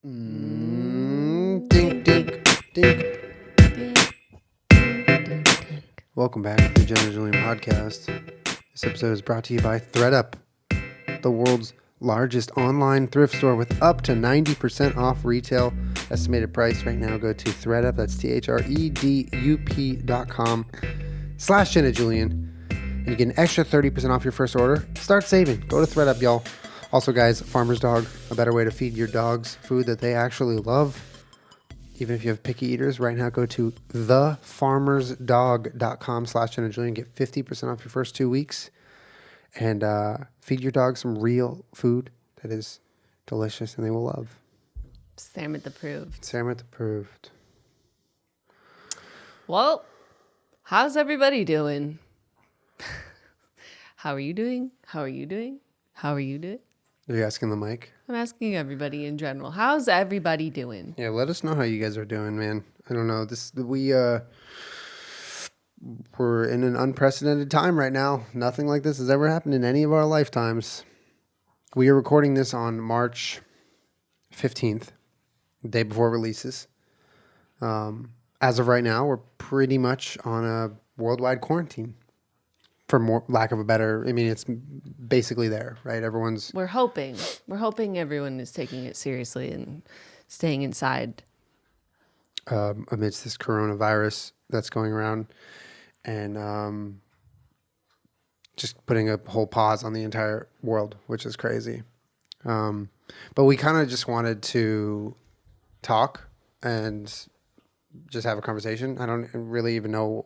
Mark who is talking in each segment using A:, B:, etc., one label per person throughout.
A: Dink, dink, dink. Welcome back to the Jenna Julien Podcast. This episode is brought to you by ThredUp, the world's largest online thrift store with up to 90% off retail. Estimated price right now, go to ThredUp, that's ThredUp.com/Jenna Julien, and you get an extra 30% off your first order. Start saving. Go to ThredUp, y'all. Also, guys, Farmer's Dog, a better way to feed your dogs food that they actually love. Even if you have picky eaters, right now go to thefarmersdog.com/Jenna Julien. Get 50% off your first 2 weeks. And feed your dog some real food that is delicious and they will love.
B: Salmon approved.
A: Salmon approved.
B: Well, how's everybody doing? How are you doing? How are you doing? How are you doing?
A: Are you asking the mic?
B: I'm asking everybody in general. How's everybody doing?
A: Yeah, let us know how you guys are doing, man. I don't know. We're in an unprecedented time right now. Nothing like this has ever happened in any of our lifetimes. We are recording this on March 15th, the day before it releases. As of right now, we're pretty much on a worldwide quarantine. For more lack of a better, I mean, it's basically there, right? We're
B: hoping everyone is taking it seriously and staying inside
A: amidst this coronavirus that's going around, and just putting a whole pause on the entire world, which is crazy. But we kind of just wanted to talk and just have a conversation. I don't really even know,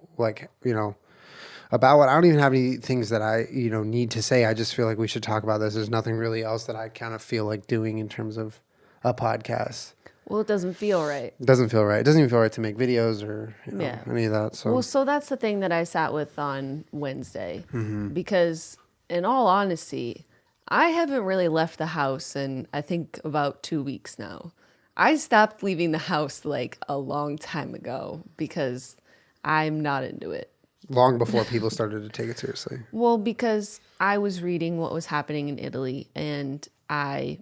A: about what I don't even have any things that I, need to say. I just feel like we should talk about this. There's nothing really else that I kind of feel like doing in terms of a podcast.
B: Well, it doesn't feel right.
A: It doesn't feel right. It doesn't even feel right to make videos or any of that.
B: So that's the thing that I sat with on Wednesday, because in all honesty, I haven't really left the house in, I think, about 2 weeks now. I stopped leaving the house like a long time ago because I'm not into it.
A: Long before people started to take it seriously.
B: Well, because I was reading what was happening in Italy, and I,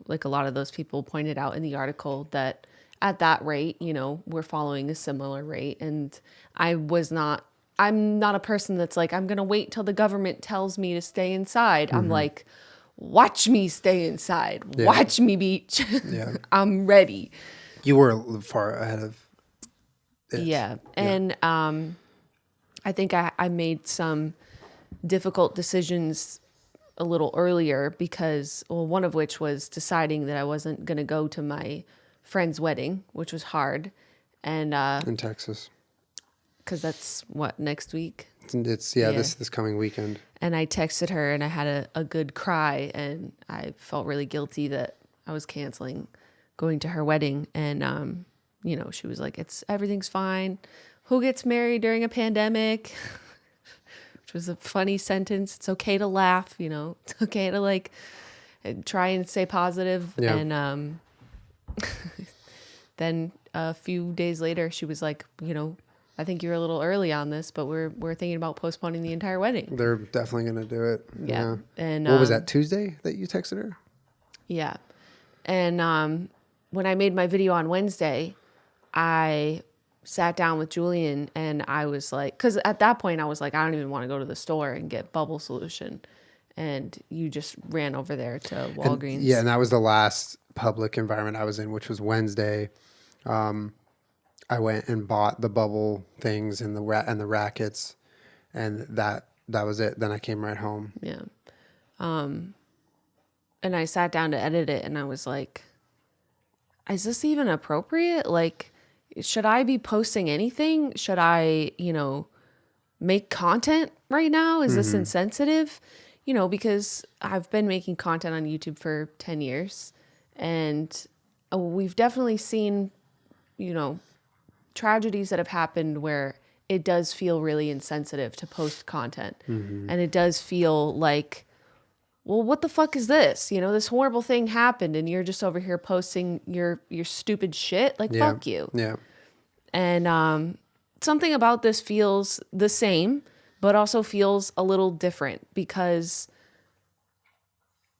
B: like a lot of those people pointed out in the article that at that rate, we're following a similar rate. And I'm not a person that's like, I'm going to wait till the government tells me to stay inside. I'm like, watch me stay inside. Yeah. Watch me, beach. Yeah. I'm ready.
A: You were far ahead of it.
B: Yeah. And, I think I made some difficult decisions a little earlier because, one of which was deciding that I wasn't going to go to my friend's wedding, which was hard. And
A: in Texas.
B: Because that's next week?
A: It's this coming weekend.
B: And I texted her and I had a good cry, and I felt really guilty that I was canceling going to her wedding. And, she was like, everything's fine. Who gets married during a pandemic? Which was a funny sentence. It's okay to laugh, It's okay to try and stay positive. Yeah. And then a few days later, she was like, I think you're a little early on this, but we're thinking about postponing the entire wedding.
A: They're definitely gonna do it.
B: Yeah. And
A: what was that, Tuesday that you texted her?
B: Yeah. And when I made my video on Wednesday, I sat down with Julian and I was like, because at that point I was like, I don't even want to go to the store and get bubble solution. And you just ran over there to Walgreens.
A: And that was the last public environment I was in, which was Wednesday. I went and bought the bubble things and the rackets, and that was it. Then I came right home.
B: Yeah. And I sat down to edit it and I was like, is this even appropriate? Should I be posting anything? Should I, make content right now? Is this insensitive? Because I've been making content on YouTube for 10 years and we've definitely seen, tragedies that have happened where it does feel really insensitive to post content. And it does feel like, well, what the fuck is this? This horrible thing happened and you're just over here posting your stupid shit. Fuck you.
A: Yeah.
B: And something about this feels the same, but also feels a little different because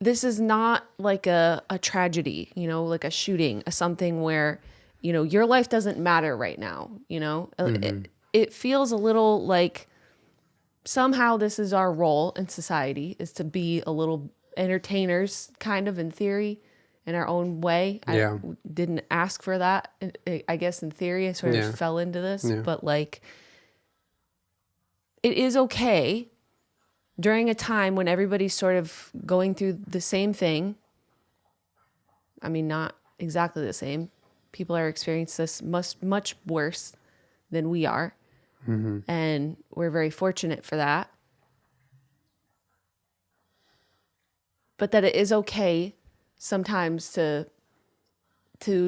B: this is not like a tragedy, you know, like a shooting, something where, you know, your life doesn't matter right now, you know. It feels a little like somehow this is our role in society, is to be a little entertainers, kind of, in theory, in our own way.
A: Yeah.
B: I didn't ask for that. I guess in theory, I sort of
A: Yeah.
B: fell into this,
A: Yeah.
B: but like, it is okay during a time when everybody's sort of going through the same thing. I mean, not exactly the same. People are experiencing this much worse than we are. And we're very fortunate for that. But that it is okay sometimes to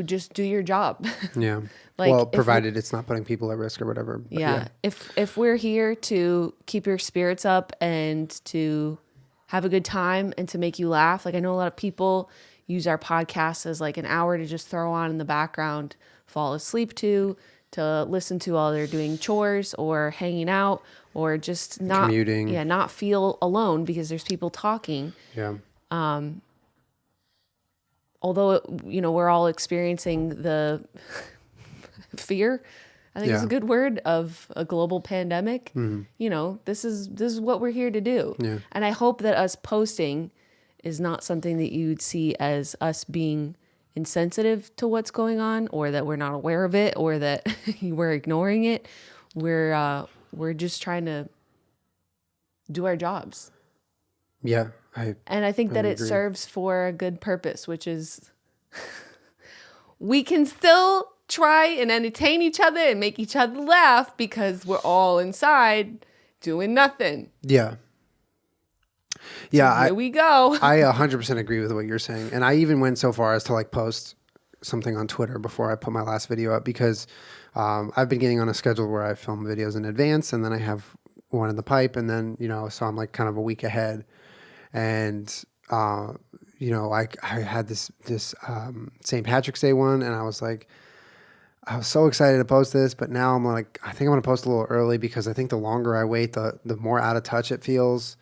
B: just do your job.
A: Yeah.
B: Like,
A: well,
B: if
A: provided it's not putting people at risk or whatever. But
B: yeah. If we're here to keep your spirits up and to have a good time and to make you laugh, like I know a lot of people use our podcast as like an hour to just throw on in the background, fall asleep to listen to while they're doing chores or hanging out or just not
A: Commuting.
B: Yeah, not feel alone because there's people talking.
A: Yeah.
B: Although, you know, we're all experiencing the fear, I think is
A: Yeah.
B: a good word, of a global pandemic. You know, this is what we're here to do.
A: Yeah.
B: And I hope that us posting is not something that you would see as us being insensitive to what's going on, or that we're not aware of it, or that we're ignoring it. We're just trying to do our jobs.
A: Yeah.
B: And I think that it
A: agree.
B: serves for a good purpose, which is we can still try and entertain each other and make each other laugh because we're all inside doing nothing.
A: Yeah. Yeah.
B: Here we go.
A: I 100% agree with what you're saying. And I even went so far as to like post something on Twitter before I put my last video up, because I've been getting on a schedule where I film videos in advance and then I have one in the pipe, and then, you know, so I'm like kind of a week ahead. And, you know, I had this St. Patrick's Day one, and I was so excited to post this, but now I'm like, I think I'm going to post a little early, because I think the longer I wait, the more out of touch it feels.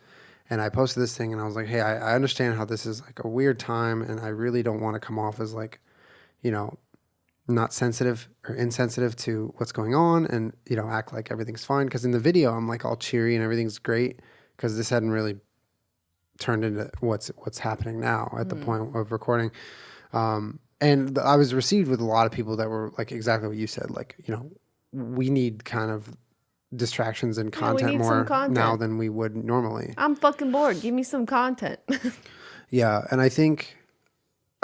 A: And I posted this thing and I was like, hey, I understand how this is like a weird time, and I really don't want to come off as like, you know, not sensitive or insensitive to what's going on, and, you know, act like everything's fine. Because in the video, I'm like all cheery and everything's great, because this hadn't really turned into what's happening now at the point of recording. And I was received with a lot of people that were like exactly what you said. Like, you know, we need kind of distractions and content
B: need
A: more
B: some content
A: now than we would normally.
B: I'm fucking bored. Give me some content.
A: Yeah. And I think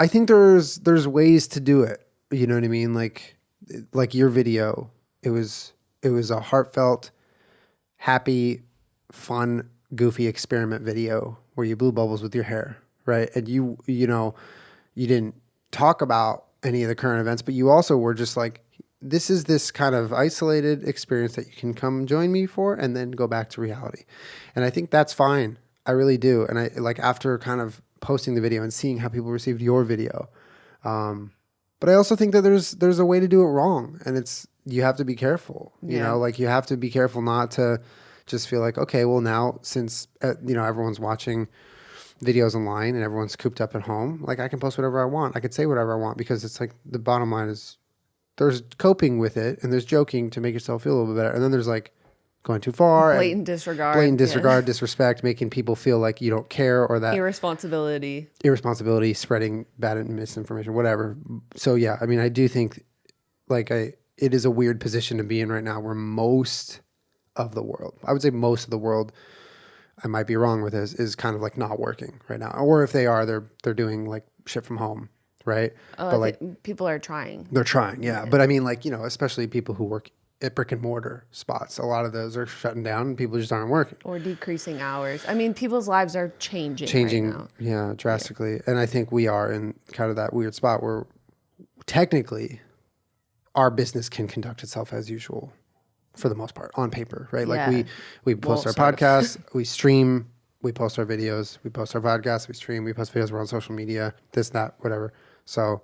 A: there's ways to do it. You know what I mean? Like your video, it was a heartfelt, happy, fun, goofy experiment video where you blew bubbles with your hair, right? And you know, you didn't talk about any of the current events, but you also were just like, this is this kind of isolated experience that you can come join me for and then go back to reality. And I think that's fine. I really do. And I like, after kind of posting the video and seeing how people received your video. But I also think that there's a way to do it wrong, and you have to be careful, you know, like you have to be careful not to just feel like, okay, well now since, you know, everyone's watching videos online and everyone's cooped up at home, like I can post whatever I want. I could say whatever I want, because it's like the bottom line is there's coping with it and there's joking to make yourself feel a little bit better. And then there's like going too far.
B: Blatant disregard.
A: Disrespect, making people feel like you don't care, or that
B: Irresponsibility,
A: spreading bad and misinformation, whatever. So yeah, I mean, I do think like it is a weird position to be in right now, where most of the world, I would say most of the world, I might be wrong with this, is kind of like not working right now. Or if they are, they're doing like shit from home, right?
B: but like people are trying.
A: They're trying, yeah. But I mean, like, you know, especially people who work at brick and mortar spots, a lot of those are shutting down and people just aren't working.
B: Or decreasing hours. I mean, people's lives are changing right now.
A: Yeah, drastically. Yeah. And I think we are in kind of that weird spot where technically our business can conduct itself as usual for the most part on paper, right?
B: Yeah.
A: Like we post our podcasts, we stream, we post our videos, we post our podcasts, we stream, we post videos, we're on social media, this, that, whatever. So,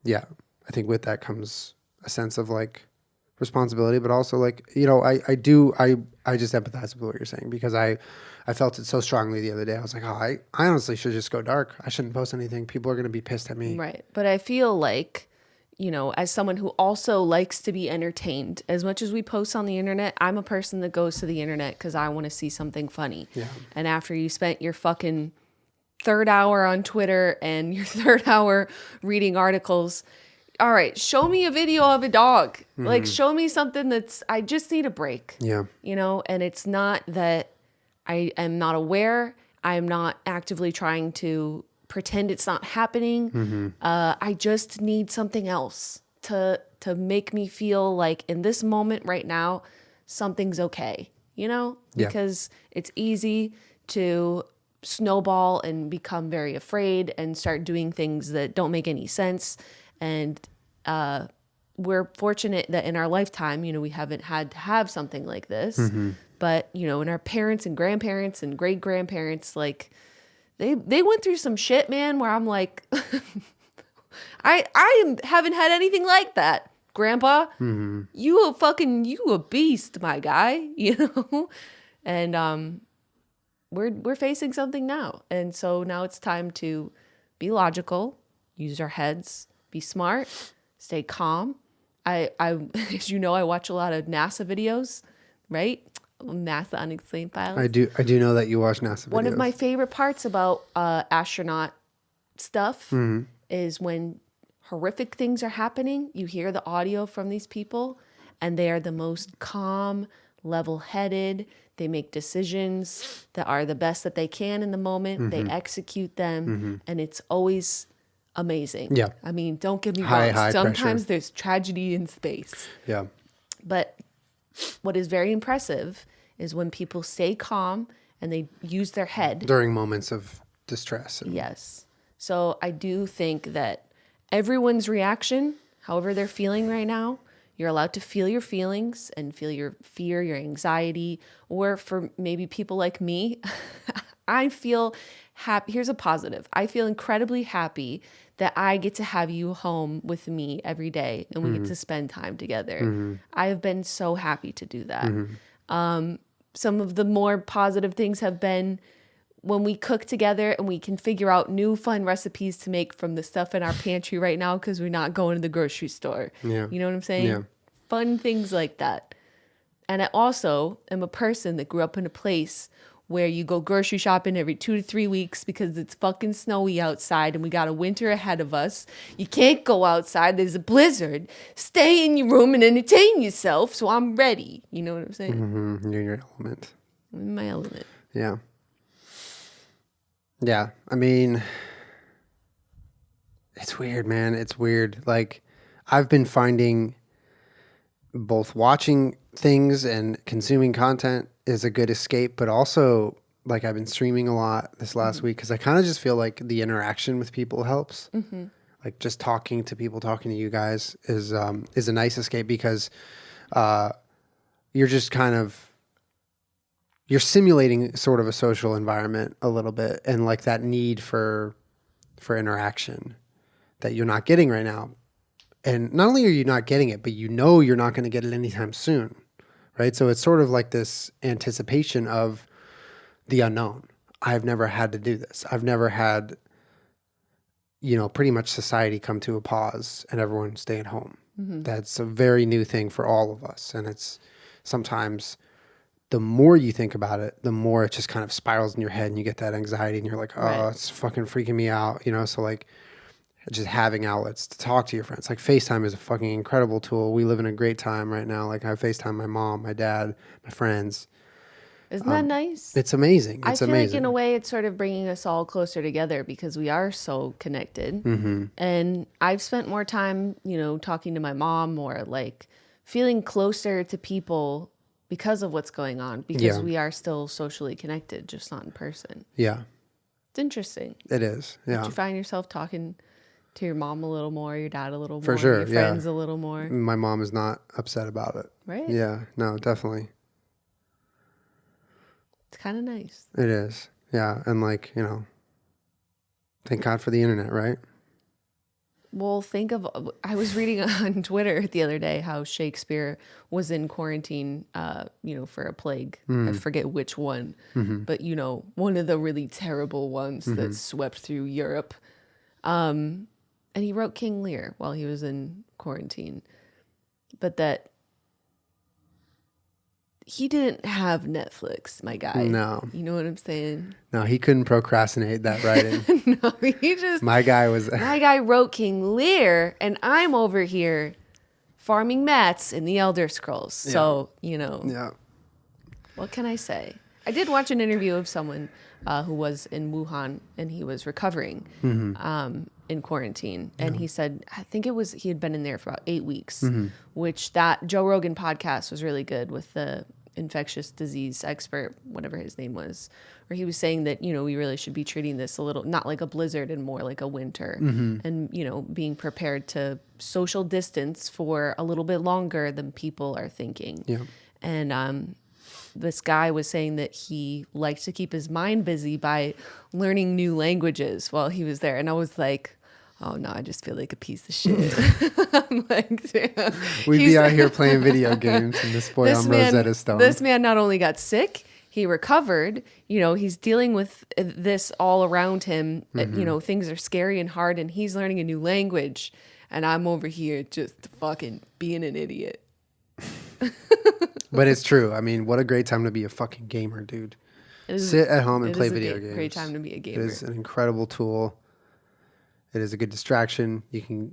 A: yeah, I think with that comes a sense of like responsibility, but also like, I just empathize with what you're saying because I felt it so strongly the other day. I was like, oh, I honestly should just go dark. I shouldn't post anything. People are going to be pissed at me.
B: Right. But I feel like, as someone who also likes to be entertained, as much as we post on the internet, I'm a person that goes to the internet because I want to see something funny.
A: Yeah.
B: And after you spent your fucking third hour on Twitter and your third hour reading articles, all right, show me a video of a dog. Like, show me something I just need a break.
A: Yeah.
B: And it's not that I am not aware. I am not actively trying to pretend it's not happening. I just need something else to make me feel like in this moment right now, something's okay, because it's easy to snowball and become very afraid and start doing things that don't make any sense. And we're fortunate that in our lifetime, we haven't had to have something like this. But, in our parents and grandparents and great grandparents, like they went through some shit, man, where I'm like, haven't had anything like that, Grandpa. You a beast, my guy, And we're facing something now. And so now it's time to be logical, use our heads, be smart, stay calm. I as you know, I watch a lot of NASA videos, right? NASA Unexplained Files.
A: I do know that you watch NASA videos.
B: One of my favorite parts about astronaut stuff is when horrific things are happening, you hear the audio from these people and they are the most calm, level-headed. They make decisions that are the best that they can in the moment. They execute them and it's always amazing.
A: Yeah.
B: I mean, don't get me wrong.
A: High
B: Sometimes
A: pressure.
B: there's tragedy in space.
A: Yeah.
B: But what is very impressive is when people stay calm and they use their head.
A: During moments of distress.
B: Yes. So I do think that everyone's reaction, however they're feeling right now, you're allowed to feel your feelings and feel your fear, your anxiety, or for maybe people like me, I feel happy. Here's a positive. I feel incredibly happy that I get to have you home with me every day and we get to spend time together. I have been so happy to do that. Some of the more positive things have been when we cook together and we can figure out new fun recipes to make from the stuff in our pantry right now because we're not going to the grocery store.
A: Yeah.
B: You know what I'm saying?
A: Yeah.
B: Fun things like that. And I also am a person that grew up in a place where you go grocery shopping every 2 to 3 weeks because it's fucking snowy outside and we got a winter ahead of us. You can't go outside. There's a blizzard. Stay in your room and entertain yourself. So I'm ready. You know what I'm saying?
A: You're in your element.
B: I'm in my element.
A: Yeah. Yeah. I mean, it's weird, man. It's weird. Like, I've been finding both watching things and consuming content is a good escape, but also like I've been streaming a lot this last week because I kind of just feel like the interaction with people helps. Like just talking to people, talking to you guys is a nice escape because you're just kind of you're simulating sort of a social environment a little bit and like that need for interaction that you're not getting right now. And not only are you not getting it, but you know you're not going to get it anytime soon, right? So it's sort of like this anticipation of the unknown. I've never had to do this. I've never had, pretty much society come to a pause and everyone stay at home. That's a very new thing for all of us. And it's sometimes the more you think about it, the more it just kind of spirals in your head and you get that anxiety and you're like, oh, It's fucking freaking me out, So like, just having outlets to talk to your friends. Like FaceTime is a fucking incredible tool. We live in a great time right now. Like I FaceTime my mom, my dad, my friends.
B: Isn't that nice?
A: It's amazing.
B: I feel like in a way it's sort of bringing us all closer together because we are so connected. And I've spent more time, talking to my mom or like feeling closer to people because of what's going on because we are still socially connected, just not in person.
A: Yeah.
B: It's interesting.
A: It is. Yeah.
B: Did you find yourself talking to your mom a little more, your dad a little more,
A: For sure,
B: your friends a little more?
A: My mom is not upset about it.
B: Right?
A: Yeah. No, definitely.
B: It's kind of nice.
A: It is. Yeah. And like, thank God for the internet, right?
B: Well, I was reading on Twitter the other day how Shakespeare was in quarantine, for a plague. I forget which one, but, one of the really terrible ones that swept through Europe. And he wrote King Lear while he was in quarantine. But that he didn't have Netflix, my guy.
A: No.
B: You know what I'm saying?
A: No, he couldn't procrastinate that writing.
B: No, he just...
A: My guy
B: wrote King Lear, and I'm over here farming mats in the Elder Scrolls. So,
A: Yeah.
B: What can I say? I did watch an interview of someone who was in Wuhan, and he was recovering in quarantine. And he said, I think he had been in there for about 8 weeks, which that Joe Rogan podcast was really good with the infectious disease expert, whatever his name was, where he was saying that, we really should be treating this a little, not like a blizzard and more like a winter, and, being prepared to social distance for a little bit longer than people are thinking.
A: Yeah.
B: And this guy was saying that he liked to keep his mind busy by learning new languages while he was there. And I was like, oh no, I just feel like a piece of shit. I'm like, damn.
A: We'd be out here playing video games and this boy on Rosetta Stone.
B: This man not only got sick, he recovered. He's dealing with this all around him. Things are scary and hard, and he's learning a new language. And I'm over here just fucking being an idiot.
A: But it's true. I mean, what a great time to be a fucking gamer, dude. Sit at home and play video games.
B: Great time to be a gamer.
A: It is an incredible tool. It is a good distraction. You can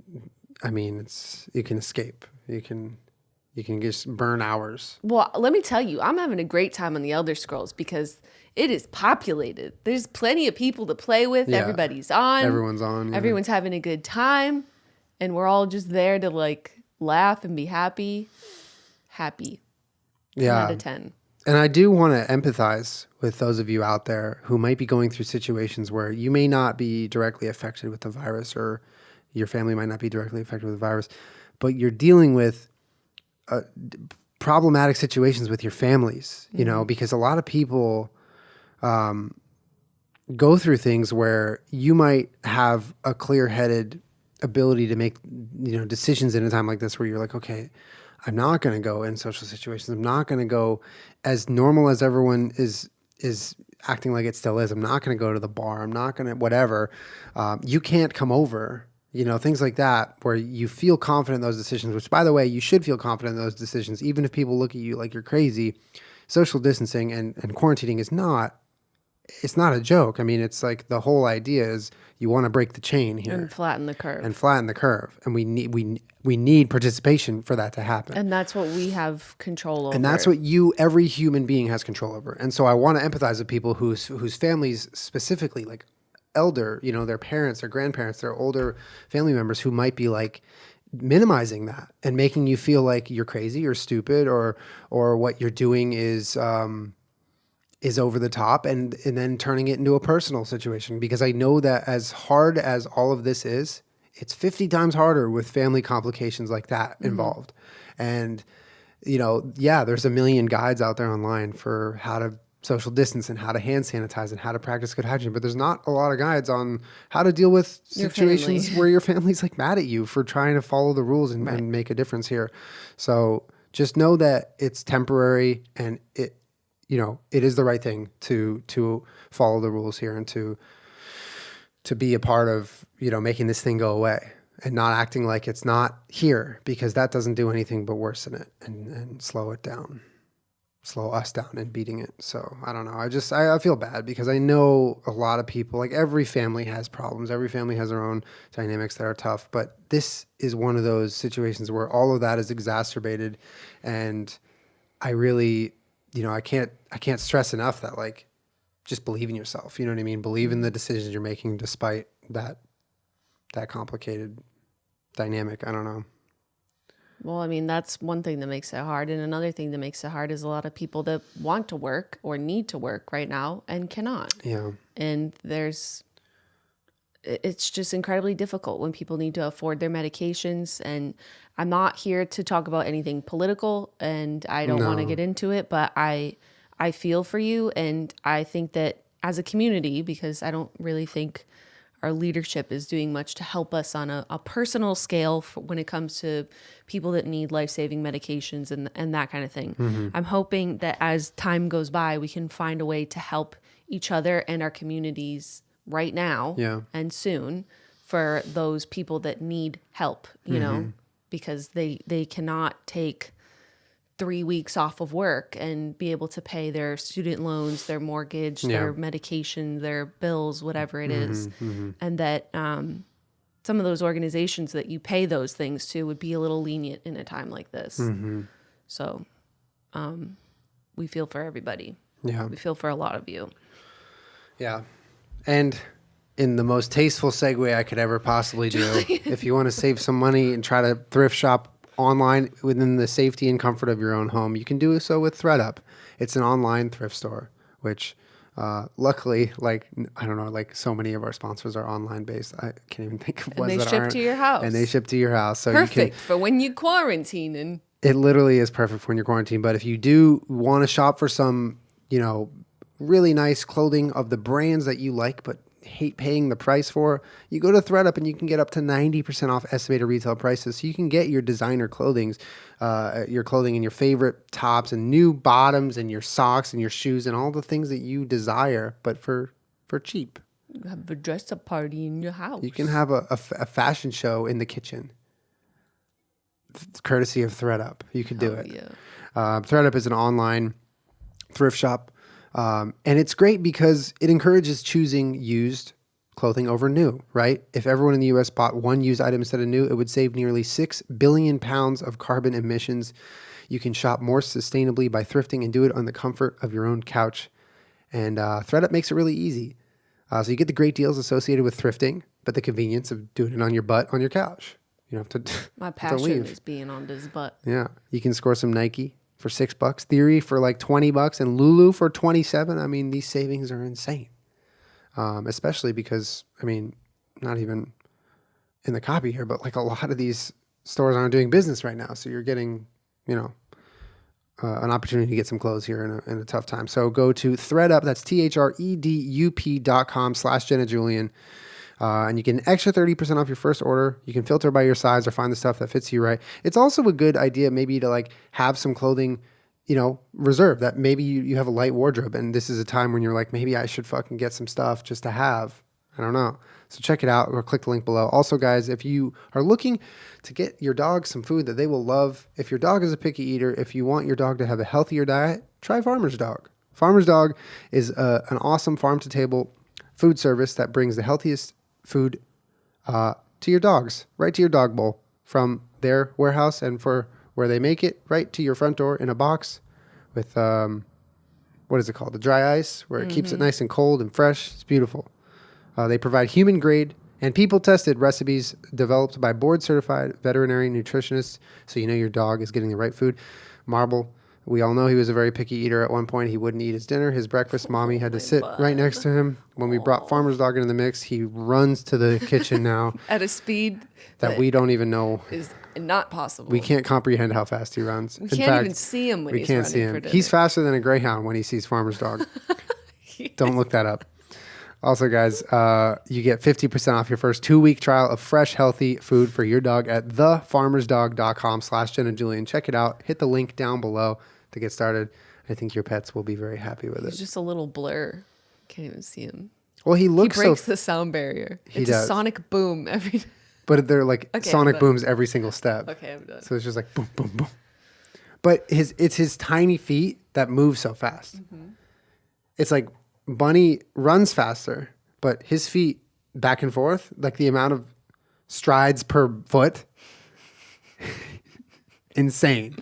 A: escape. You can just burn hours.
B: Well, let me tell you, I'm having a great time on the Elder Scrolls because it is populated. There's plenty of people to play with. Yeah. Everybody's on.
A: Everyone's on. Yeah.
B: Everyone's having a good time. And we're all just there to laugh and be happy. Happy. 10 out of 10.
A: And I do want to empathize with those of you out there who might be going through situations where you may not be directly affected with the virus, or your family might not be directly affected with the virus, but you're dealing with problematic situations with your families, because a lot of people go through things where you might have a clear-headed ability to make, decisions in a time like this where you're like, okay, I'm not going to go in social situations. I'm not going to go as normal as everyone is acting like it still is. I'm not going to go to the bar. I'm not going to whatever. You can't come over, things like that, where you feel confident in those decisions, which, by the way, you should feel confident in those decisions. Even if people look at you like you're crazy, social distancing and quarantining it's not a joke. I mean, it's like the whole idea is you want to break the chain here.
B: And flatten the curve.
A: And we need participation for that to happen.
B: And that's what we have control over.
A: And that's what every human being has control over. And so I want to empathize with people whose families specifically, like elder, their parents, their grandparents, their older family members who might be like minimizing that and making you feel like you're crazy or stupid or what you're doing is over the top and then turning it into a personal situation. Because I know that as hard as all of this is, it's 50 times harder with family complications like that involved. And, there's a million guides out there online for how to social distance and how to hand sanitize and how to practice good hygiene. But there's not a lot of guides on how to deal with situations where your family's like mad at you for trying to follow the rules and make a difference here. So just know that it's temporary and it is the right thing to follow the rules here and to be a part of, making this thing go away and not acting like it's not here, because that doesn't do anything but worsen it and slow us down in beating it. So I don't know. I feel bad because I know a lot of people, like every family has problems. Every family has their own dynamics that are tough, but this is one of those situations where all of that is exacerbated. And I really, I can't stress enough that like, just believe in yourself. You know what I mean? Believe in the decisions you're making despite that complicated dynamic. I don't know.
B: Well, I mean, that's one thing that makes it hard. And another thing that makes it hard is a lot of people that want to work or need to work right now and cannot.
A: Yeah.
B: And it's just incredibly difficult when people need to afford their medications. And I'm not here to talk about anything political, and I don't want to get into it, but I feel for you. And I think that as a community, because I don't really think our leadership is doing much to help us on a personal scale when it comes to people that need life-saving medications and that kind of thing. I'm hoping that as time goes by, we can find a way to help each other and our communities right now and soon for those people that need help, you know, because they cannot take 3 weeks off of work and be able to pay their student loans, their mortgage, their medication, their bills, whatever it is. And that some of those organizations that you pay those things to would be a little lenient in a time like this. So we feel for everybody.
A: Yeah.
B: We feel for a lot of you.
A: Yeah. And in the most tasteful segue I could ever possibly do, if you want to save some money and try to thrift shop online within the safety and comfort of your own home, you can do so with ThredUp. It's an online thrift store, which luckily, like, I don't know, like so many of our sponsors are online based. I can't even think of ones that aren't.
B: And they ship to your house.
A: And they ship to your house. So
B: perfect for when you quarantine. And
A: it literally is perfect for when you're quarantined. But if you do want to shop for some, you know, really nice clothing of the brands that you like but hate paying the price for, you go to ThredUp and you can get up to 90% off estimated retail prices. So you can get your designer clothing and your favorite tops and new bottoms and your socks and your shoes and all the things that you desire, but for cheap.
B: You have a dress-up party in your house.
A: You can have a fashion show in the kitchen, courtesy of ThredUp. You can do it.
B: Yeah.
A: ThredUp is an online thrift shop. And it's great because it encourages choosing used clothing over new, right? If everyone in the U.S. bought one used item instead of new, it would save nearly 6 billion pounds of carbon emissions. You can shop more sustainably by thrifting and do it on the comfort of your own couch. And ThredUp makes it really easy. So you get the great deals associated with thrifting, but the convenience of doing it on your butt on your couch. You don't have to
B: My
A: have to
B: passion
A: leave.
B: is being on this butt.
A: Yeah. You can score some Nike for $6, Theory for like $20, and Lulu for $27. I mean, these savings are insane. Especially because, I mean, not even in the copy here, but like a lot of these stores aren't doing business right now. So you're getting, you know, an opportunity to get some clothes here in a tough time. So go to ThredUp, that's ThredUp.com/Jenna Julien. And you get an extra 30% off your first order. You can filter by your size or find the stuff that fits you right. It's also a good idea maybe to like have some clothing, you know, reserved, that maybe you have a light wardrobe and this is a time when you're like, maybe I should fucking get some stuff just to have. I don't know. So check it out or click the link below. Also, guys, if you are looking to get your dog some food that they will love, if your dog is a picky eater, if you want your dog to have a healthier diet, try Farmer's Dog. Farmer's Dog is an awesome farm-to-table food service that brings the healthiest food to your dogs, right to your dog bowl from their warehouse and for where they make it, right to your front door in a box with, what is it called? The dry ice, where it keeps it nice and cold and fresh. It's beautiful. They provide human grade and people tested recipes developed by board certified veterinary nutritionists. So you know your dog is getting the right food. Marble. We all know he was a very picky eater. At one point, he wouldn't eat his dinner, his breakfast. Mommy had to sit right next to him. When we brought Farmer's Dog into the mix, he runs to the kitchen now.
B: At a speed
A: that we don't even know.
B: Is not possible.
A: We can't comprehend how fast he runs.
B: We can't even see him when he's running for dinner.
A: He's faster than a greyhound when he sees Farmer's Dog. Don't look that up. Also, guys, you get 50% off your first 2-week trial of fresh, healthy food for your dog at thefarmersdog.com/Jenna Julien. Check it out. Hit the link down below to get started. I think your pets will be very happy with it.
B: He's just a little blur. Can't even see him.
A: Well, he looks
B: He breaks the sound barrier. It's a sonic boom every time.
A: But they're like sonic booms every single step.
B: Okay, I'm done.
A: So it's just like boom, boom, boom. But it's his tiny feet that move so fast. It's like Bunny runs faster, but his feet back and forth, like the amount of strides per foot, insane.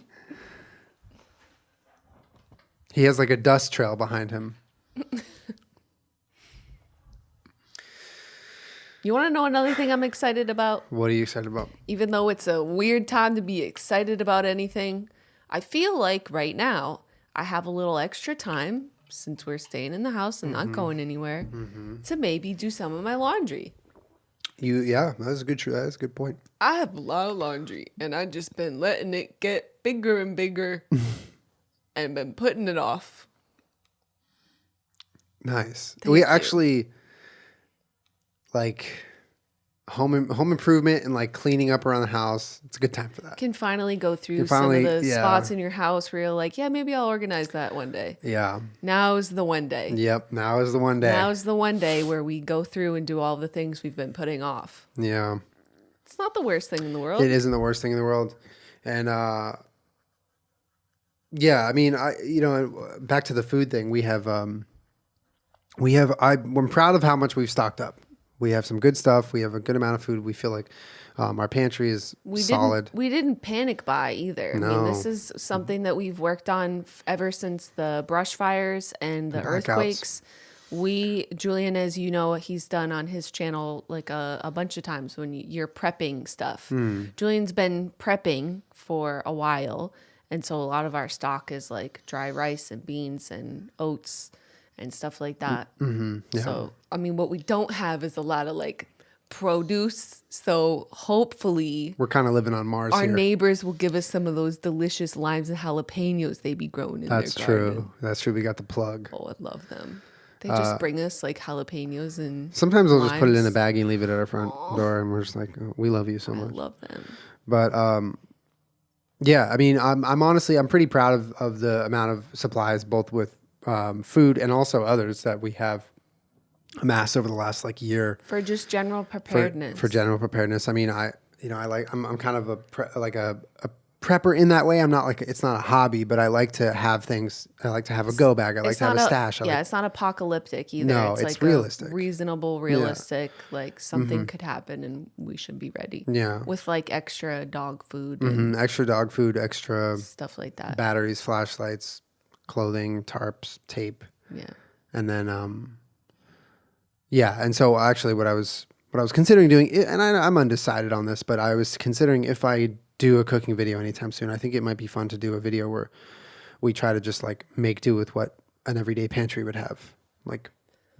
A: He has like a dust trail behind him.
B: You want to know another thing I'm excited about?
A: What are you excited about?
B: Even though it's a weird time to be excited about anything, I feel like right now I have a little extra time since we're staying in the house and not going anywhere to maybe do some of my laundry.
A: Yeah, that's a good point.
B: I have a lot of laundry and I've just been letting it get bigger and bigger and been putting it off.
A: Nice.
B: Thank you.
A: Actually, like home improvement and like cleaning up around the house, it's a good time for that.
B: Can finally go through
A: Can
B: some of
A: finally-
B: the
A: yeah.
B: spots in your house where you're like, yeah, maybe I'll organize that one day.
A: Yeah.
B: Now's the one day.
A: Yep. Now is the one day.
B: Now's the one day where we go through and do all the things we've been putting off.
A: Yeah.
B: It's not the worst thing in the world.
A: It isn't the worst thing in the world. And yeah, I mean, back to the food thing, I'm proud of how much we've stocked up. We have some good stuff. We have a good amount of food. We feel like our pantry is solid.
B: We didn't panic buy either. I mean, this
A: No.
B: is something that we've worked on ever since the brush fires and the
A: Blackouts.
B: earthquakes. Julian, as you know, he's done on his channel like a bunch of times when you're prepping stuff. Julian's been prepping for a while. And so a lot of our stock is like dry rice and beans and oats and stuff like that.
A: Yeah.
B: So, I mean, what we don't have is a lot of like produce. So hopefully
A: We're kind of living on Mars
B: our
A: here.
B: neighbors will give us some of those delicious limes and jalapenos they be growing in
A: That's
B: their garden.
A: true. That's true. We got the plug.
B: Oh, I love them. They just bring us like jalapenos and
A: Sometimes we'll just put it in
B: limes.
A: a baggie and leave it at our front door, and we're just like, oh, we love you so
B: I
A: much.
B: love them.
A: But yeah, I mean, I'm honestly pretty proud of the amount of supplies, both with food and also others that we have amassed over the last like year
B: For just general preparedness.
A: for general preparedness. I mean, I'm kind of a prepper in that way. I'm not like, it's not a hobby, but I like to have things. I like to have a go bag. I like
B: It's
A: to have
B: not
A: a stash.
B: It's not apocalyptic either.
A: No, it's
B: like
A: realistic.
B: A reasonable, realistic, like something could happen and we should be ready.
A: Yeah.
B: With like extra dog food and
A: Extra dog food, extra
B: stuff like that.
A: batteries, flashlights, clothing, tarps, tape.
B: Yeah.
A: And then, yeah. And so actually what I was considering doing, and I'm undecided on this, but I was considering if I do a cooking video anytime soon, I think it might be fun to do a video where we try to just like make do with what an everyday pantry would have, like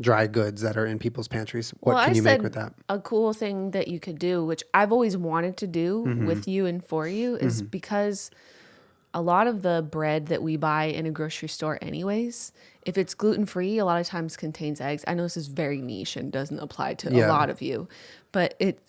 A: dry goods that are in people's pantries. What can you make with that?
B: A cool thing that you could do, which I've always wanted to do with you and for you, is because a lot of the bread that we buy in a grocery store anyways, if it's gluten-free, a lot of times contains eggs. I know this is very niche and doesn't apply to a lot of you, but it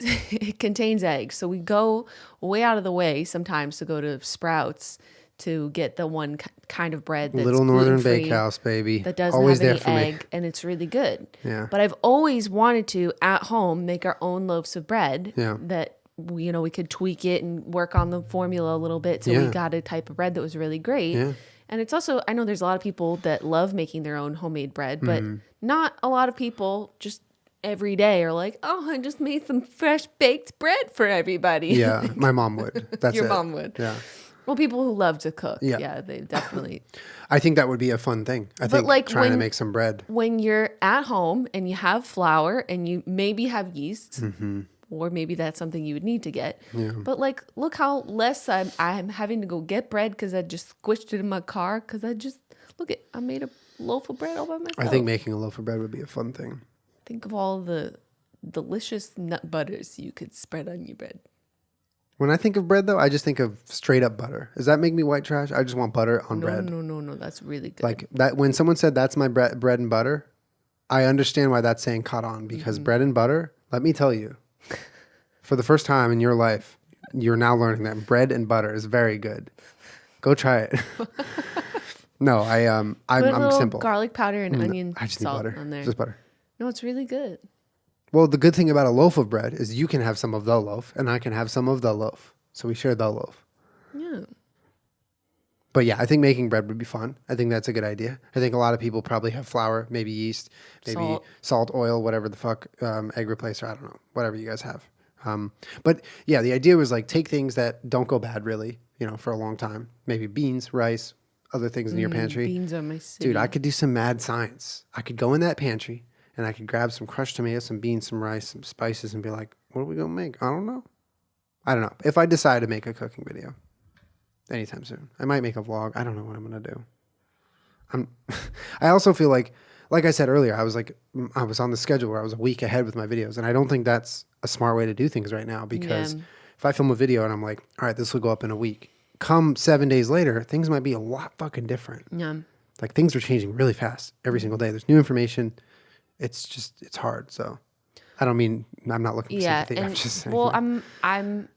B: contains eggs. So we go way out of the way sometimes to go to Sprouts to get the one kind of bread that's
A: Little Northern
B: gluten-free,
A: Bakehouse, baby.
B: that doesn't
A: Always
B: have
A: there
B: any
A: for me.
B: egg, and it's really good.
A: Yeah.
B: But I've always wanted to, at home, make our own loaves of bread
A: Yeah.
B: that we could tweak it and work on the formula a little bit. So we got a type of bread that was really great.
A: Yeah.
B: And it's also, I know there's a lot of people that love making their own homemade bread, but not a lot of people just every day are like, oh, I just made some fresh baked bread for everybody.
A: Yeah, my mom would. That's
B: Your
A: it.
B: mom would.
A: Yeah.
B: Well, people who love to cook.
A: Yeah.
B: Yeah, they definitely.
A: I think that would be a fun thing. I think
B: like
A: trying to
B: when-
A: make some bread.
B: When you're at home and you have flour and you maybe have yeast, or maybe that's something you would need to get.
A: Yeah.
B: But like, look how less I'm having to go get bread because I just squished it in my car because I made a loaf of bread all by myself.
A: I think making a loaf of bread would be a fun thing.
B: Think of all the delicious nut butters you could spread on your bread.
A: When I think of bread, though, I just think of straight up butter. Does that make me white trash? I just want butter on bread.
B: No, that's really good.
A: Like that. When someone said that's my bread and butter, I understand why that saying caught on because bread and butter. Let me tell you, for the first time in your life, you're now learning that bread and butter is very good. Go try it. No,
B: Put a
A: I'm
B: little
A: simple.
B: garlic powder and onion
A: I just need
B: salt
A: butter.
B: on there.
A: Just butter.
B: No, it's really good.
A: Well, the good thing about a loaf of bread is you can have some of the loaf and I can have some of the loaf. So we share the loaf.
B: Yeah.
A: But yeah, I think making bread would be fun. I think that's a good idea. I think a lot of people probably have flour, maybe yeast, maybe salt, oil, whatever the fuck, egg replacer, I don't know, whatever you guys have. But yeah, the idea was like take things that don't go bad really, for a long time. Maybe beans, rice, other things in your pantry.
B: Beans are my city.
A: Dude, I could do some mad science. I could go in that pantry and I could grab some crushed tomatoes, some beans, some rice, some spices and be like, what are we going to make? I don't know. If I decide to make a cooking video anytime soon, I might make a vlog. I don't know what I'm going to do. I also feel like I said earlier, I was on the schedule where I was a week ahead with my videos. And I don't think that's a smart way to do things right now because if I film a video and I'm like, all right, this will go up in a week. Come 7 days later, things might be a lot fucking different.
B: Yeah.
A: Like things are changing really fast every single day. There's new information. It's hard. So I don't mean, I'm not looking for
B: Yeah,
A: sympathy. I'm
B: and
A: just saying.
B: well, I'm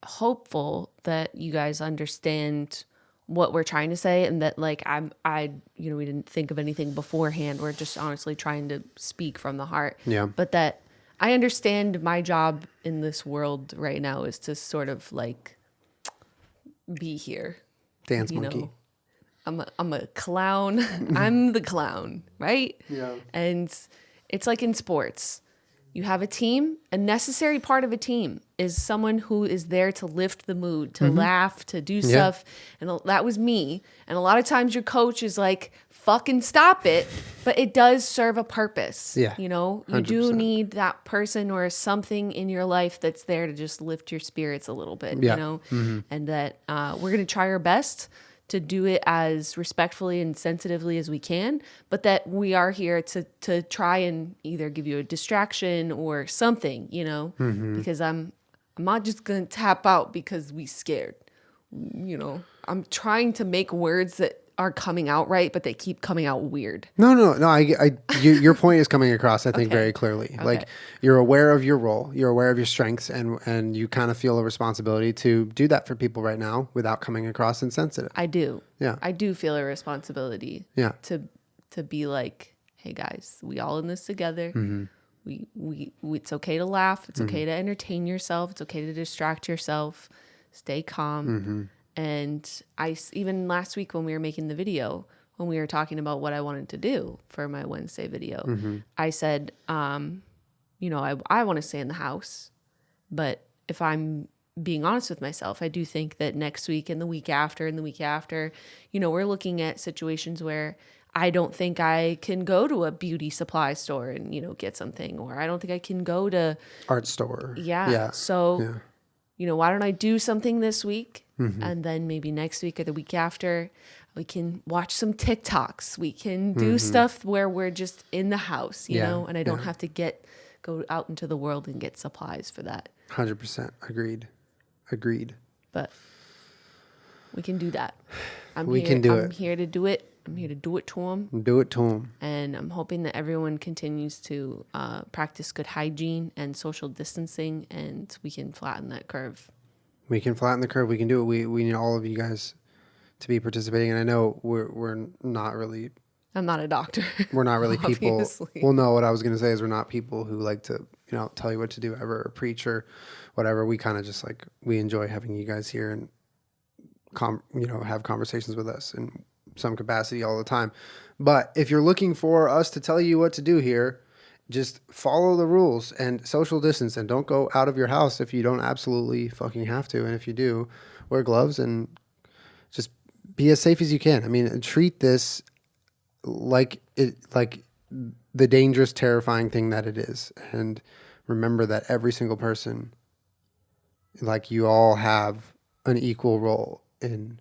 B: hopeful that you guys understand what we're trying to say, and that like we didn't think of anything beforehand. We're just honestly trying to speak from the heart.
A: Yeah.
B: But that I understand my job in this world right now is to sort of like be here.
A: Dance
B: You
A: monkey.
B: know, I'm a clown. I'm the clown, right?
A: Yeah.
B: And it's like in sports. You have a team. A necessary part of a team is someone who is there to lift the mood, to laugh, to do stuff. And that was me. And a lot of times your coach is like, fucking stop it. But it does serve a purpose.
A: Yeah,
B: You know, you
A: 100%.
B: do need that person or something in your life that's there to just lift your spirits a little bit,
A: Yeah.
B: you know, and that we're going to try our best to do it as respectfully and sensitively as we can, but that we are here to try and either give you a distraction or something, you know, because I'm not just going to tap out because we scared, you know. I'm trying to make words that are coming out right, but they keep coming out weird.
A: No. Your point is coming across, I think,
B: Okay.
A: very clearly.
B: Okay.
A: Like, you're aware of your role, you're aware of your strengths, and you kind of feel a responsibility to do that for people right now without coming across insensitive.
B: I do.
A: Yeah.
B: I do feel a responsibility.
A: Yeah.
B: To be like, hey guys, we all in this together.
A: Mm-hmm.
B: We it's okay to laugh. It's okay to entertain yourself. It's okay to distract yourself. Stay calm.
A: Mm-hmm.
B: And even last week when we were making the video, when we were talking about what I wanted to do for my Wednesday video, I said, you know, I want to stay in the house, but if I'm being honest with myself, I do think that next week and the week after, you know, we're looking at situations where I don't think I can go to a beauty supply store and, you know, get something, or I don't think I can go to
A: Art store.
B: Yeah. So,
A: Yeah.
B: you know, why don't I do something this week? And then maybe next week or the week after, we can watch some TikToks. We can do stuff where we're just in the house, you
A: Yeah,
B: know, and I don't
A: yeah.
B: have to go out into the world and get supplies for that.
A: 100%. Agreed.
B: But we can do that. I'm here to do it. I'm here to do it to them.
A: Do it to them.
B: And I'm hoping that everyone continues to practice good hygiene and social distancing, and we can flatten that curve.
A: We can flatten the curve. We can do it. We need all of you guys to be participating. And I know we're not really
B: I'm not a doctor.
A: We're not really people.
B: Obviously.
A: Well, no, what I was going to say is we're not people who like to, you know, tell you what to do ever, or preach or whatever. We kind of just like, we enjoy having you guys here and, have conversations with us in some capacity all the time. But if you're looking for us to tell you what to do here, just follow the rules and social distance, and don't go out of your house if you don't absolutely fucking have to. And if you do, wear gloves and just be as safe as you can. I mean, treat this like the dangerous, terrifying thing that it is. And remember that every single person, like, you all have an equal role in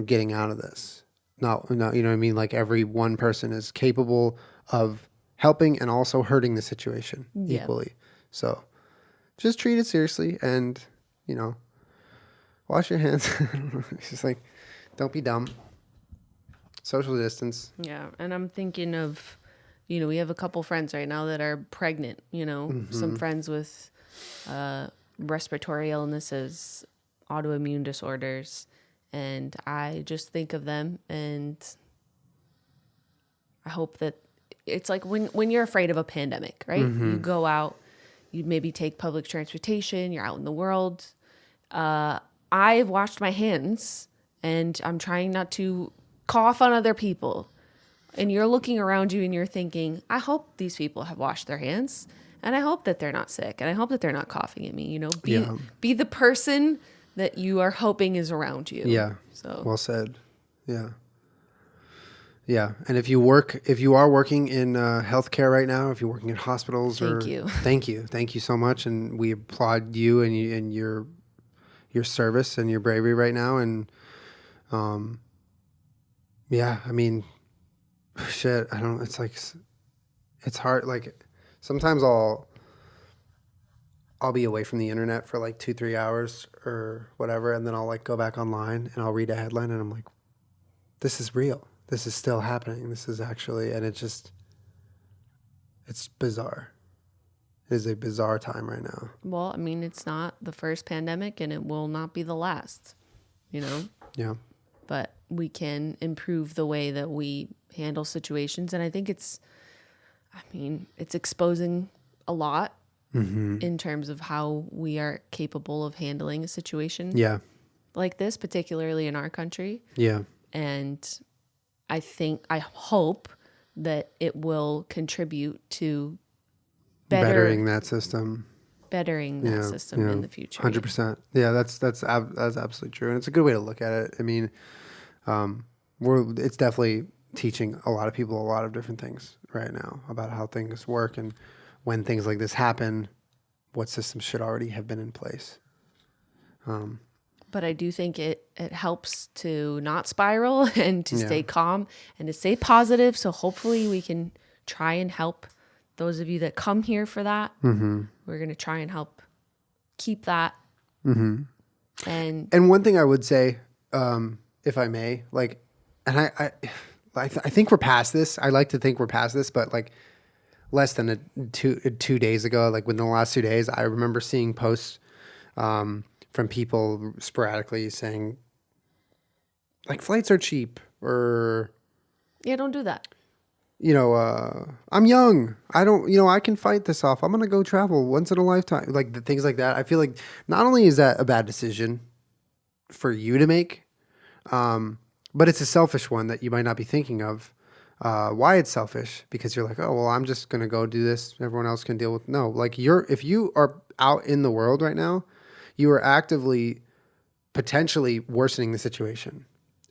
A: getting out of this. No, you know what I mean? Like, every one person is capable of helping and also hurting the situation equally. So just treat it seriously and, wash your hands. It's just like, don't be dumb. Social distance.
B: Yeah. And I'm thinking of, we have a couple friends right now that are pregnant, some friends with respiratory illnesses, autoimmune disorders. And I just think of them, and I hope that it's like when you're afraid of a pandemic, right? You go out, you maybe take public transportation, you're out in the world. I've washed my hands, and I'm trying not to cough on other people. And you're looking around you and you're thinking, I hope these people have washed their hands, and I hope that they're not sick, and I hope that they're not coughing at me. Be the person that you are hoping is around you.
A: Yeah.
B: So
A: well said. Yeah. Yeah. And if you are working in healthcare right now, if you're working in hospitals, thank you so much. And we applaud you and your service and your bravery right now. And, yeah, I mean, shit, it's like, it's hard. Like, sometimes I'll be away from the internet for like 2-3 hours or whatever. And then I'll like go back online and I'll read a headline and I'm like, this is real. This is still happening. This is actually, and it just, It's bizarre. It is a bizarre time right now.
B: Well, I mean, it's not the first pandemic and it will not be the last, you know?
A: Yeah.
B: But we can improve the way that we handle situations. And I think it's exposing a lot in terms of how we are capable of handling a situation
A: Yeah.
B: like this, particularly in our country.
A: Yeah.
B: And I hope that it will contribute to
A: Bettering that system.
B: bettering that system in the future.
A: 100%. Yeah, that's absolutely true, and it's a good way to look at it. I mean, it's definitely teaching a lot of people a lot of different things right now about how things work and when things like this happen, what systems should already have been in place.
B: But I do think it helps to not spiral and to stay calm and to stay positive. So hopefully we can try and help those of you that come here for that. Mm-hmm. We're going to try and help keep that. Mm-hmm. And
A: one thing I would say, if I may, like, and I think we're past this. I like to think we're past this, but like less than 2 days ago, like within the last 2 days, I remember seeing posts from people sporadically saying like flights are cheap or
B: don't do that.
A: I'm young. I can fight this off. I'm going to go travel once in a lifetime. Like the things like that. I feel like not only is that a bad decision for you to make, but it's a selfish one that you might not be thinking of. Why it's selfish? Because you're like, oh, well, I'm just going to go do this. Everyone else can deal with. No, like if you are out in the world right now, you are actively potentially worsening the situation.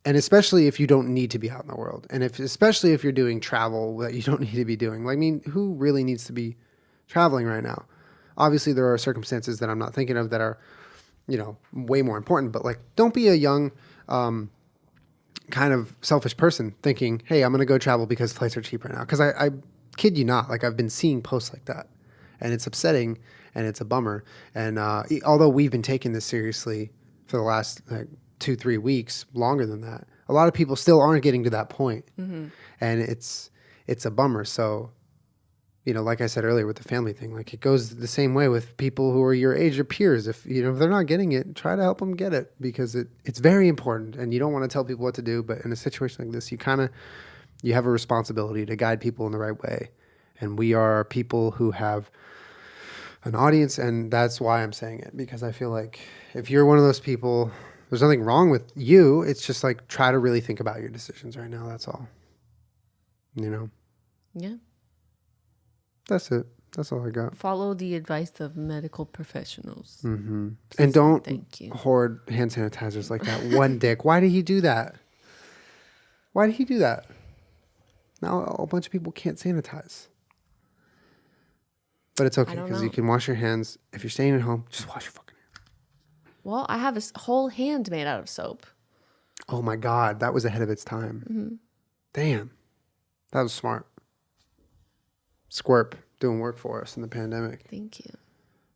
A: And especially if you don't need to be out in the world. And especially if you're doing travel that you don't need to be doing. Like, I mean, who really needs to be traveling right now? Obviously, there are circumstances that I'm not thinking of that are, way more important. But like, don't be a young, kind of selfish person thinking, hey, I'm going to go travel because flights are cheap right now. Because I kid you not, like I've been seeing posts like that. And it's upsetting and it's a bummer. And although we've been taking this seriously for the last 2-3 weeks, longer than that, a lot of people still aren't getting to that point. Mm-hmm. And it's a bummer. So, like I said earlier with the family thing, like it goes the same way with people who are your age or peers. If they're not getting it, try to help them get it because it's very important. And you don't want to tell people what to do, but in a situation like this, you have a responsibility to guide people in the right way. And we are people who have an audience, and that's why I'm saying it, because I feel like if you're one of those people, there's nothing wrong with you. It's just like, try to really think about your decisions right now. That's all.
B: Yeah.
A: That's it. That's all I got.
B: Follow the advice of medical professionals.
A: Mm-hmm. And don't hoard hand sanitizers like that one dick. Why did he do that? Why did he do that? Now a bunch of people can't sanitize. But it's okay because you can wash your hands. If you're staying at home, just wash your fucking hands.
B: Well, I have a whole hand made out of soap.
A: Oh my God. That was ahead of its time. Mm-hmm. Damn. That was smart. Squirp doing work for us in the pandemic.
B: Thank you.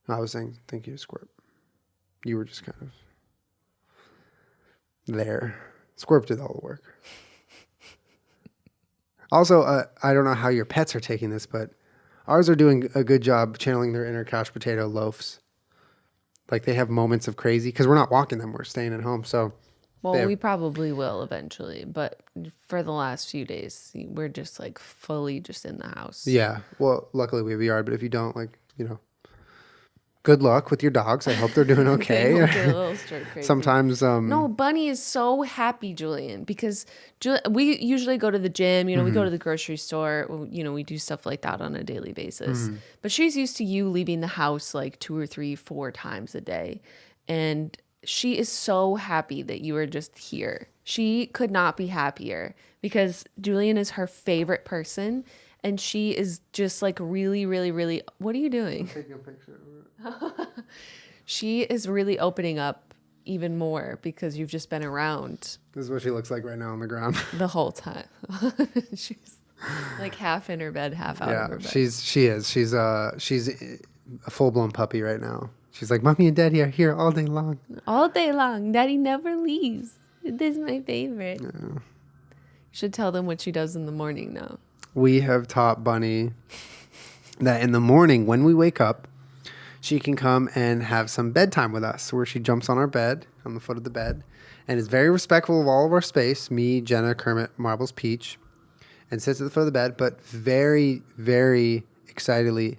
A: I was saying thank you to Squirp. You were just kind of there. Squirp did all the work. Also, I don't know how your pets are taking this, but ours are doing a good job channeling their inner couch potato loafs. Like they have moments of crazy because we're not walking them. We're staying at home. So,
B: we probably will eventually. But for the last few days, we're just like fully just in the house.
A: Yeah. Well, luckily we have a yard. But if you don't, good luck with your dogs. I hope they're doing okay.
B: They get a little stir crazy.
A: Sometimes.
B: No, Bunny is so happy, Julian, because we usually go to the gym. We go to the grocery store. We do stuff like that on a daily basis. Mm-hmm. But she's used to you leaving the house like 2 or 3, 4 times a day, and she is so happy that you are just here. She could not be happier because Julian is her favorite person, and she is just like really, really, really. What are you doing?
A: I'm taking a picture.
B: She is really opening up even more because you've just been around.
A: This is what she looks like right now on the ground.
B: The whole time. She's like half in her bed, half out of her bed.
A: She is. She's a full-blown puppy right now. She's like, Mommy and Daddy are here all day long.
B: All day long. Daddy never leaves. This is my favorite. Yeah. You should tell them what she does in the morning now.
A: We have taught Bunny that in the morning when we wake up, she can come and have some bedtime with us, where she jumps on our bed, on the foot of the bed, and is very respectful of all of our space, me, Jenna, Kermit, Marbles, Peach, and sits at the foot of the bed, but very, very excitedly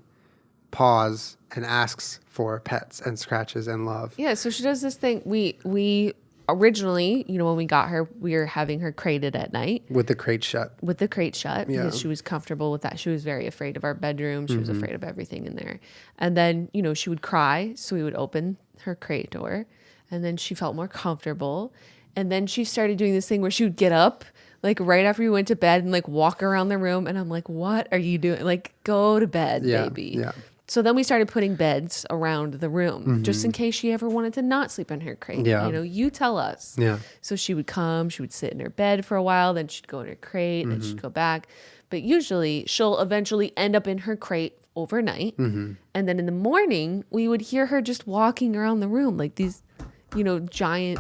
A: paws and asks for pets and scratches and love.
B: Yeah, so she does this thing. We originally, when we got her, we were having her crated at night.
A: With the crate shut.
B: Because she was comfortable with that. She was very afraid of our bedroom. She was afraid of everything in there. And then, she would cry, so we would open her crate door, and then she felt more comfortable. And then she started doing this thing where she would get up, like right after we went to bed, and like walk around the room. And I'm like, what are you doing? Like, go to bed, baby.
A: Yeah.
B: So then we started putting beds around the room just in case she ever wanted to not sleep in her crate.
A: Yeah.
B: You tell us.
A: Yeah.
B: So she would come, she would sit in her bed for a while, then she'd go in her crate, then she'd go back. But usually she'll eventually end up in her crate overnight. And then in the morning, we would hear her just walking around the room like these, giant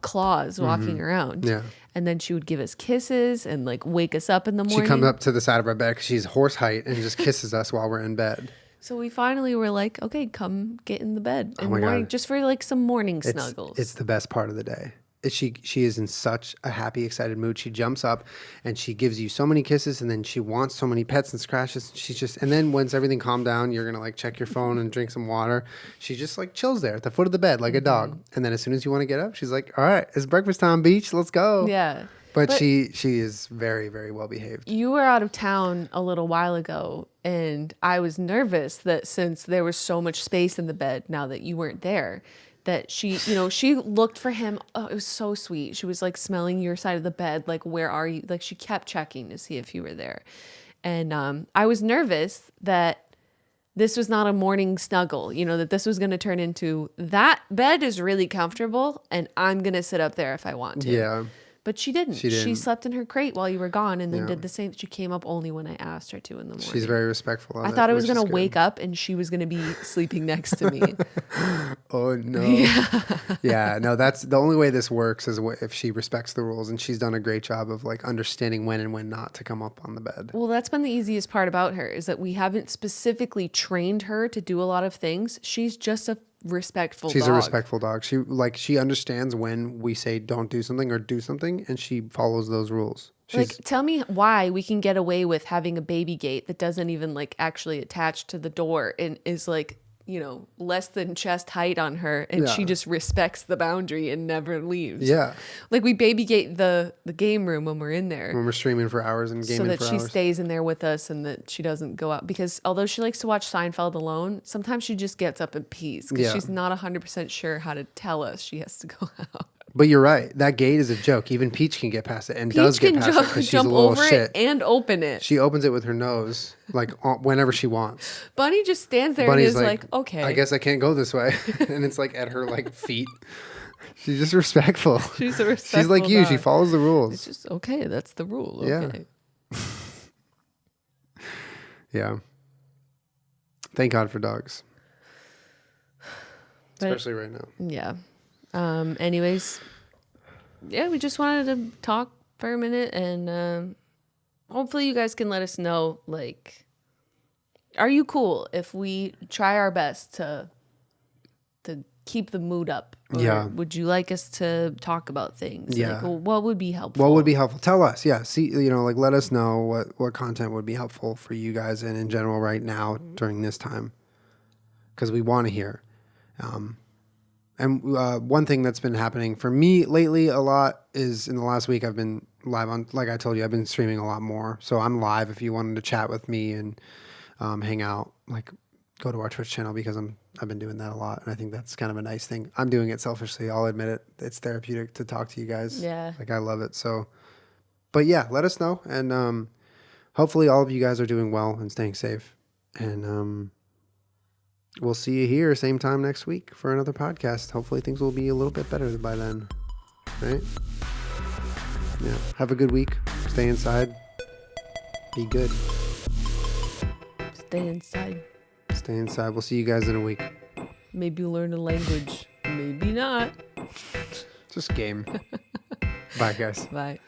B: claws walking around.
A: Yeah.
B: And then she would give us kisses and like wake us up in the morning.
A: She comes up to the side of our bed because she's horse height and just kisses us while we're in bed.
B: So we finally were like, okay, come get in the bed in the
A: my
B: morning,
A: God.
B: just for like some morning snuggles.
A: It's the best part of the day. She is in such a happy, excited mood. She jumps up and she gives you so many kisses, and then she wants so many pets and scratches. And then once everything calmed down, you're gonna like check your phone and drink some water. She just like chills there at the foot of the bed like a dog. And then as soon as you want to get up, she's like, "All right, it's breakfast time, Beach. Let's go."
B: Yeah.
A: But she is very, very well behaved.
B: You were out of town a little while ago, and I was nervous that since there was so much space in the bed now that you weren't there, that she looked for him. Oh, it was so sweet. She was like smelling your side of the bed, like, where are you? Like, she kept checking to see if you were there. And I was nervous that this was not a morning snuggle, that this was going to turn into, that bed is really comfortable and I'm going to sit up there if I want to.
A: Yeah.
B: But she didn't.
A: She didn't.
B: She slept in her crate while you were gone, and then did the same. She came up only when I asked her to in the morning.
A: She's very respectful of
B: I
A: it,
B: thought I was
A: which
B: going
A: is
B: to
A: good.
B: wake up and she was going to be sleeping next to me.
A: Oh no. Yeah, no, that's the only way this works is if she respects the rules, and she's done a great job of like understanding when and when not to come up on the bed.
B: Well, that's been the easiest part about her, is that we haven't specifically trained her to do a lot of things. She's just a respectful
A: She's
B: dog.
A: a respectful dog. She understands when we say don't do something or do something, and she follows those rules.
B: Like, tell me why we can get away with having a baby gate that doesn't even like actually attach to the door and is like, less than chest height on her, and she just respects the boundary and never leaves.
A: Yeah.
B: Like, we baby gate the game room when we're in there.
A: When we're streaming for hours and gaming
B: So that
A: for
B: she
A: hours.
B: stays in there with us and that she doesn't go out. Because although she likes to watch Seinfeld alone, sometimes she just gets up and pees because she's not 100% sure how to tell us she has to go out.
A: But you're right. That gate is a joke. Even Peach can get past it and does get past it because she's a
B: jump
A: little
B: over
A: shit.
B: it and open it.
A: She opens it with her nose, like whenever she wants.
B: Bunny just stands there
A: Bunny's
B: and is like, okay.
A: I guess I can't go this way. And it's like at her like feet. She's just respectful.
B: She's a respectful
A: She's like you.
B: dog.
A: She follows the rules.
B: It's just, okay, that's the rule. Okay.
A: Yeah. Thank God for dogs. Especially right now.
B: Yeah. Anyways, we just wanted to talk for a minute, and hopefully you guys can let us know, like, are you cool if we try our best to keep the mood up? Or
A: Yeah.
B: would you like us to talk about things?
A: Yeah.
B: Like, what would be helpful?
A: What would be helpful? Tell us. Yeah. See, like let us know what content would be helpful for you guys and in general right now during this time. Because we want to hear. And one thing that's been happening for me lately a lot is in the last week I've been live on, like I told you, I've been streaming a lot more. So I'm live if you wanted to chat with me and hang out, like go to our Twitch channel because I've been doing that a lot. And I think that's kind of a nice thing. I'm doing it selfishly. I'll admit it. It's therapeutic to talk to you guys.
B: Yeah.
A: Like I love it. So, but yeah, let us know. And hopefully all of you guys are doing well and staying safe. And we'll see you here same time next week for another podcast. Hopefully things will be a little bit better by then. Right? Yeah. Have a good week. Stay inside. Be good.
B: Stay inside.
A: Stay inside. We'll see you guys in a week.
B: Maybe learn a language. Maybe not.
A: Just game. Bye, guys.
B: Bye.